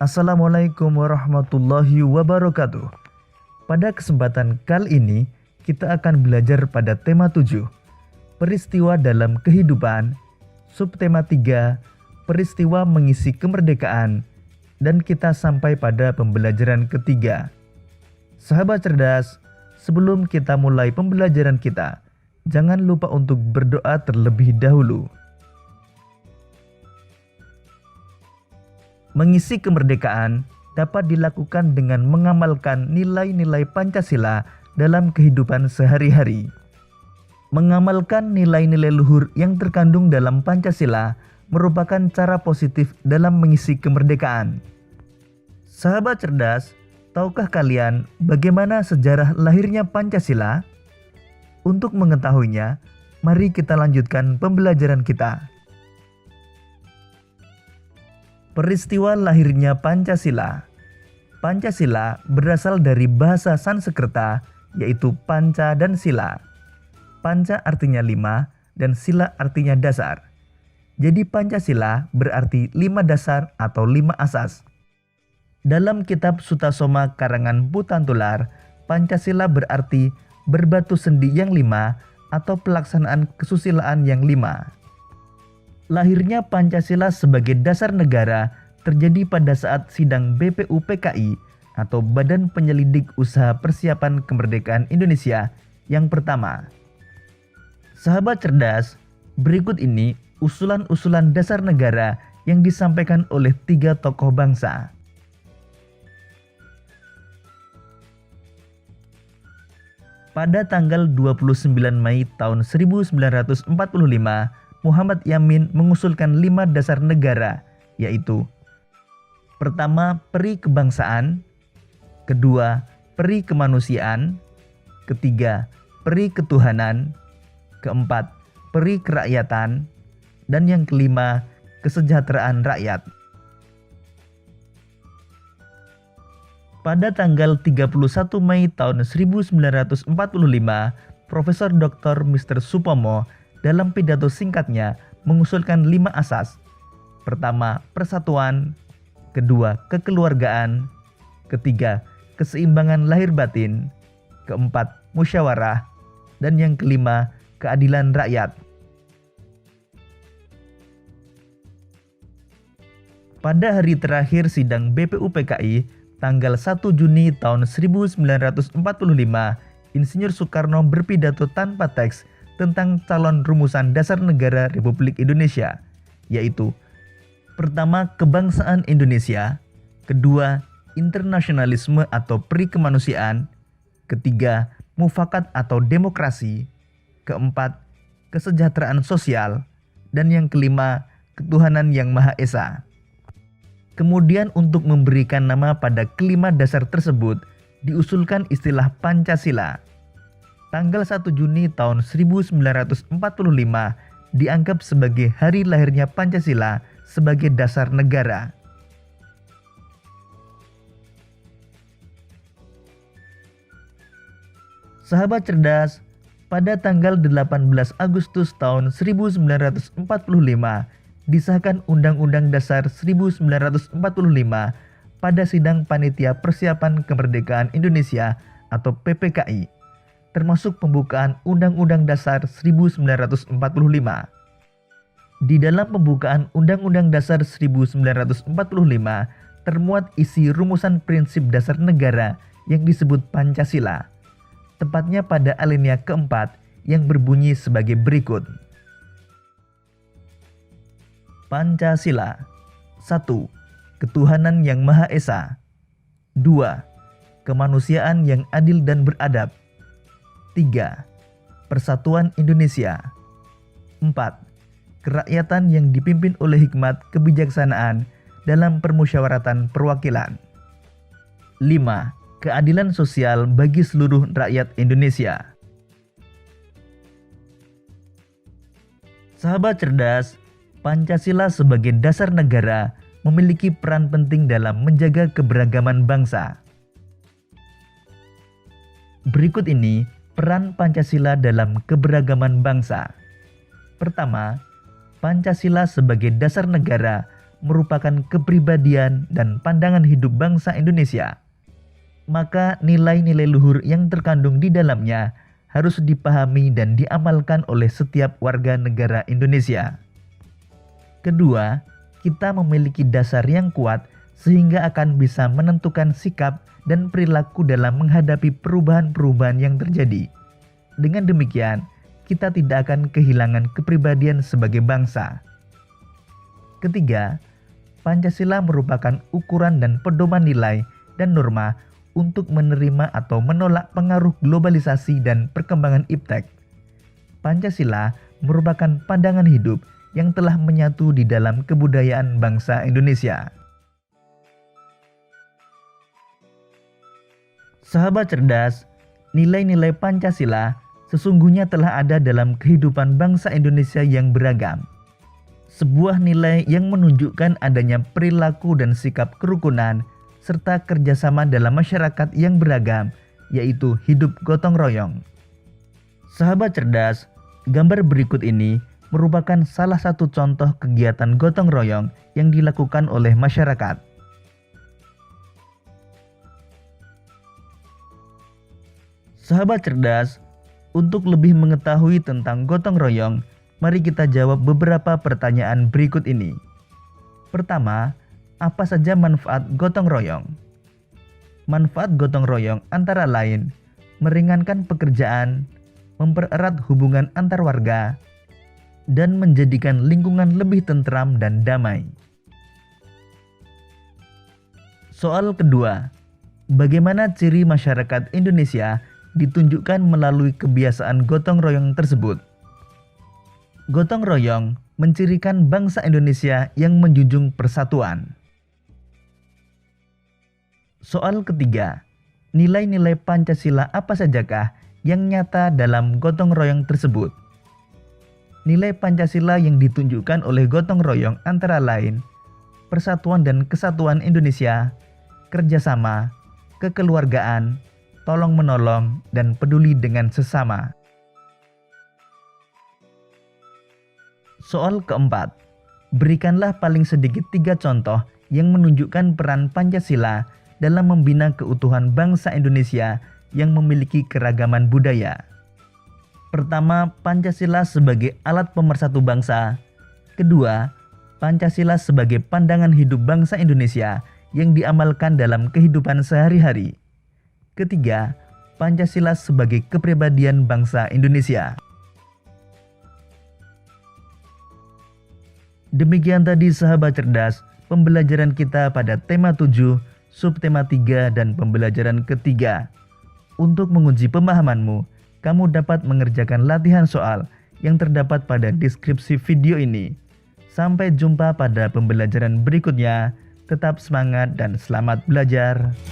Assalamualaikum warahmatullahi wabarakatuh. Pada kesempatan kali ini, kita akan belajar pada tema 7, peristiwa dalam kehidupan, subtema 3, peristiwa mengisi kemerdekaan, dan kita sampai pada pembelajaran ketiga. Sahabat cerdas, sebelum kita mulai pembelajaran kita, jangan lupa untuk berdoa terlebih dahulu. Mengisi kemerdekaan dapat dilakukan dengan mengamalkan nilai-nilai Pancasila dalam kehidupan sehari-hari. Mengamalkan nilai-nilai luhur yang terkandung dalam Pancasila merupakan cara positif dalam mengisi kemerdekaan. Sahabat cerdas, tahukah kalian bagaimana sejarah lahirnya Pancasila? Untuk mengetahuinya, mari kita lanjutkan pembelajaran kita. Peristiwa lahirnya Pancasila. Pancasila berasal dari bahasa Sanskerta, yaitu panca dan sila. Panca artinya 5 dan sila artinya dasar. Jadi Pancasila berarti 5 dasar atau 5 asas. Dalam kitab Sutasoma karangan Putantular, Pancasila berarti berbatu sendi yang 5 atau pelaksanaan kesusilaan yang 5. Lahirnya Pancasila sebagai dasar negara terjadi pada saat sidang BPUPKI atau Badan Penyelidik Usaha Persiapan Kemerdekaan Indonesia yang pertama. Sahabat cerdas, berikut ini usulan-usulan dasar negara yang disampaikan oleh 3 tokoh bangsa. Pada tanggal 29 Mei tahun 1945, Muhammad Yamin mengusulkan 5 dasar negara, yaitu: pertama, peri kebangsaan; kedua, peri kemanusiaan; ketiga, peri ketuhanan; keempat, peri kerakyatan; dan yang kelima, kesejahteraan rakyat. Pada tanggal 31 Mei tahun 1945, Profesor Dr. Mr. Supomo dalam pidato singkatnya mengusulkan 5 asas. Pertama, persatuan; kedua, kekeluargaan; ketiga, keseimbangan lahir batin; keempat, musyawarah; dan yang kelima, keadilan rakyat. Pada hari terakhir sidang BPUPKI, tanggal 1 Juni tahun 1945, Insinyur Soekarno berpidato tanpa teks tentang calon rumusan dasar negara Republik Indonesia, yaitu: pertama, kebangsaan Indonesia; kedua, internasionalisme atau peri kemanusiaan; ketiga, mufakat atau demokrasi; keempat, kesejahteraan sosial; dan yang kelima, ketuhanan yang Maha Esa. Kemudian untuk memberikan nama pada kelima dasar tersebut, diusulkan istilah Pancasila. Tanggal 1 Juni tahun 1945 dianggap sebagai hari lahirnya Pancasila sebagai dasar negara. Sahabat cerdas, pada tanggal 18 Agustus tahun 1945 disahkan Undang-Undang Dasar 1945 pada sidang Panitia Persiapan Kemerdekaan Indonesia atau PPKI, termasuk pembukaan Undang-Undang Dasar 1945. Di dalam pembukaan Undang-Undang Dasar 1945 termuat isi rumusan prinsip dasar negara yang disebut Pancasila, tepatnya pada alinea keempat yang berbunyi sebagai berikut. Pancasila. 1. Ketuhanan yang Maha Esa. 2. Kemanusiaan yang adil dan beradab. 3. Persatuan Indonesia. 4. Kerakyatan yang dipimpin oleh hikmat kebijaksanaan dalam permusyawaratan perwakilan. 5. Keadilan sosial bagi seluruh rakyat Indonesia. Sahabat cerdas, Pancasila sebagai dasar negara memiliki peran penting dalam menjaga keberagaman bangsa. Berikut ini peran Pancasila dalam keberagaman bangsa. Pertama, Pancasila sebagai dasar negara merupakan kepribadian dan pandangan hidup bangsa Indonesia. Maka nilai-nilai luhur yang terkandung di dalamnya harus dipahami dan diamalkan oleh setiap warga negara Indonesia. Kedua, kita memiliki dasar yang kuat sehingga akan bisa menentukan sikap dan perilaku dalam menghadapi perubahan-perubahan yang terjadi. Dengan demikian, kita tidak akan kehilangan kepribadian sebagai bangsa. Ketiga, Pancasila merupakan ukuran dan pedoman nilai dan norma untuk menerima atau menolak pengaruh globalisasi dan perkembangan iptek. Pancasila merupakan pandangan hidup yang telah menyatu di dalam kebudayaan bangsa Indonesia. Sahabat cerdas, nilai-nilai Pancasila sesungguhnya telah ada dalam kehidupan bangsa Indonesia yang beragam. Sebuah nilai yang menunjukkan adanya perilaku dan sikap kerukunan serta kerjasama dalam masyarakat yang beragam, yaitu hidup gotong royong. Sahabat cerdas, gambar berikut ini merupakan salah satu contoh kegiatan gotong royong yang dilakukan oleh masyarakat. Sahabat cerdas, untuk lebih mengetahui tentang gotong royong, mari kita jawab beberapa pertanyaan berikut ini. Pertama, apa saja manfaat gotong royong? Manfaat gotong royong antara lain meringankan pekerjaan, mempererat hubungan antar warga, dan menjadikan lingkungan lebih tentram dan damai. Soal kedua, bagaimana ciri masyarakat Indonesia ditunjukkan melalui kebiasaan gotong royong tersebut? Gotong royong mencirikan bangsa Indonesia yang menjunjung persatuan. Soal ketiga, nilai-nilai Pancasila apa sajakah yang nyata dalam gotong royong tersebut? Nilai Pancasila yang ditunjukkan oleh gotong royong antara lain persatuan dan kesatuan Indonesia, kerjasama, kekeluargaan, tolong-menolong, dan peduli dengan sesama. Soal keempat, berikanlah paling sedikit 3 contoh yang menunjukkan peran Pancasila dalam membina keutuhan bangsa Indonesia yang memiliki keragaman budaya. Pertama, Pancasila sebagai alat pemersatu bangsa. Kedua, Pancasila sebagai pandangan hidup bangsa Indonesia yang diamalkan dalam kehidupan sehari-hari. Ketiga, Pancasila sebagai kepribadian bangsa Indonesia. Demikian tadi sahabat cerdas, pembelajaran kita pada tema 7, subtema 3, dan pembelajaran ketiga. Untuk menguji pemahamanmu, kamu dapat mengerjakan latihan soal yang terdapat pada deskripsi video ini. Sampai jumpa pada pembelajaran berikutnya. Tetap semangat dan selamat belajar.